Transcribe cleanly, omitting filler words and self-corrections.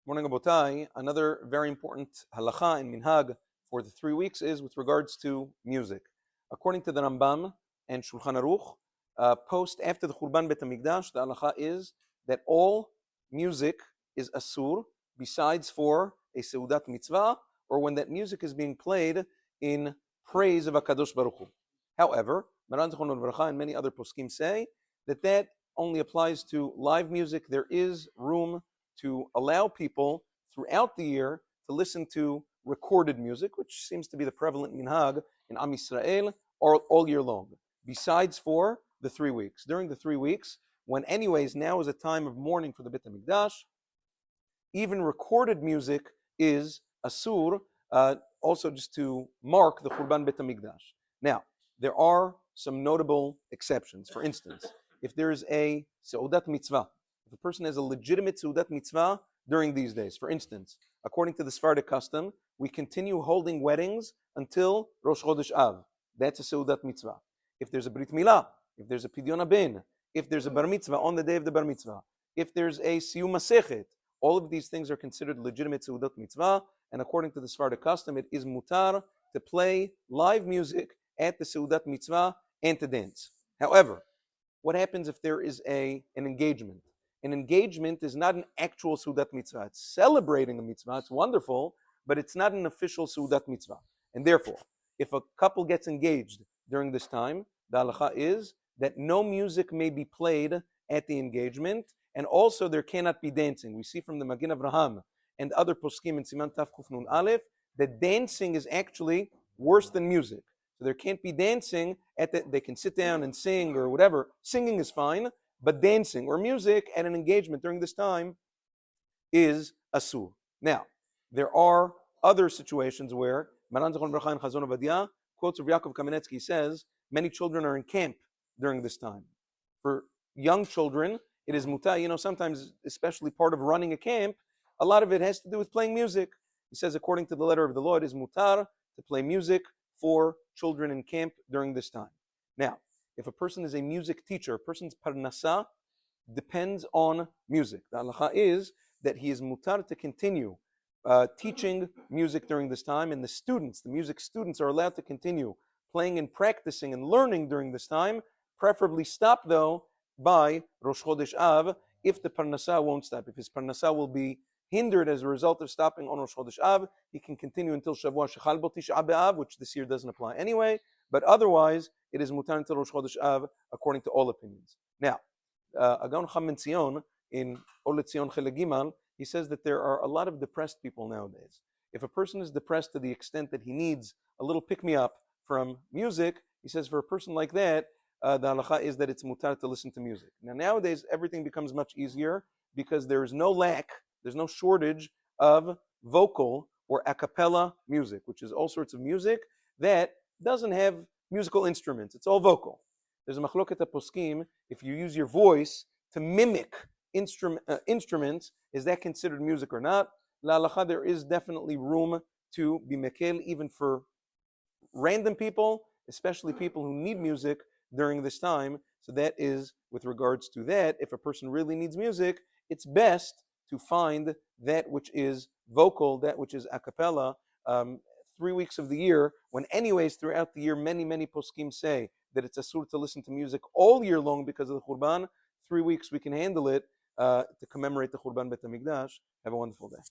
Morning, Abotai. Another very important halacha in Minhag for the 3 weeks is with regards to music. According to the Rambam and Shulchan Aruch, post after the Churban Bet HaMikdash, the halacha is that all music is asur, besides for a seudat mitzvah, or when that music is being played in praise of HaKadosh Baruch Hu. However, Maran Zichrono Livracha and many other poskim say that only applies to live music. There is room to allow people throughout the year to listen to recorded music, which seems to be the prevalent minhag in Am Yisrael all year long, besides for the 3 weeks. During the 3 weeks, when anyways now is a time of mourning for the Beit HaMikdash, even recorded music is asur, also just to mark the Churban Beit HaMikdash. Now, there are some notable exceptions. For instance, if there is a seudat mitzvah, if a person has a legitimate seudat mitzvah during these days, for instance, according to the Sephardic custom, we continue holding weddings until Rosh Chodesh Av. That's a seudat mitzvah. If there's a brit milah, if there's a pidyon haben, if there's a bar mitzvah on the day of the bar mitzvah, if there's a siyum masechet, all of these things are considered legitimate seudat mitzvah, and according to the Sephardic custom, it is mutar to play live music at the seudat mitzvah and to dance. However, what happens if there is an engagement? An engagement is not an actual seudat mitzvah. It's celebrating a mitzvah. It's wonderful, but it's not an official seudat mitzvah. And therefore, if a couple gets engaged during this time, the halacha is that no music may be played at the engagement, and also there cannot be dancing. We see from the Magin Avraham and other poskim in Siman Taf Kuf Nun Aleph that dancing is actually worse than music. So there can't be dancing they can sit down and sing or whatever. Singing is fine, but dancing or music at an engagement during this time is asur. Now, there are other situations where Maran Zichron Bracha and Chazon Ovadia quotes of Yaakov Kamenetsky says many children are in camp during this time. For young children, it is mutar. Sometimes, especially part of running a camp, a lot of it has to do with playing music. He says, according to the letter of the law, it is mutar to play music for children in camp during this time. Now, if a person is a music teacher, a person's parnasa depends on music. The halacha is that he is mutar to continue teaching music during this time, and the music students are allowed to continue playing and practicing and learning during this time, preferably stop though by Rosh Chodesh Av if the parnasa won't stop. If his parnasa will be hindered as a result of stopping on Rosh Chodesh Av, he can continue until Shavua Shechal Bo Tisha B'Av, which this year doesn't apply anyway, but otherwise it is mutar until Rosh Chodesh Av according to all opinions. Now, Agon Cham Ben Zion in Or LeZion Chelek Gimal, he says that there are a lot of depressed people nowadays. If a person is depressed to the extent that he needs a little pick-me-up from music, he says for a person like that, the halacha is that it's mutar to listen to music. Now nowadays everything becomes much easier because there is no lack, there's no shortage of vocal or a cappella music, which is all sorts of music that doesn't have musical instruments. It's all vocal. There's a machloket poskim, if you use your voice to mimic instruments, is that considered music or not? La halacha, there is definitely room to be mekel even for random people, especially people who need music during this time. So that is with regards to that. If a person really needs music, it's best to find that which is vocal, that which is a cappella, 3 weeks of the year, when anyways throughout the year many poskim say that it's asur to listen to music all year long because of the Churban. 3 weeks we can handle it to commemorate the Churban Bet HaMikdash. Have a wonderful day.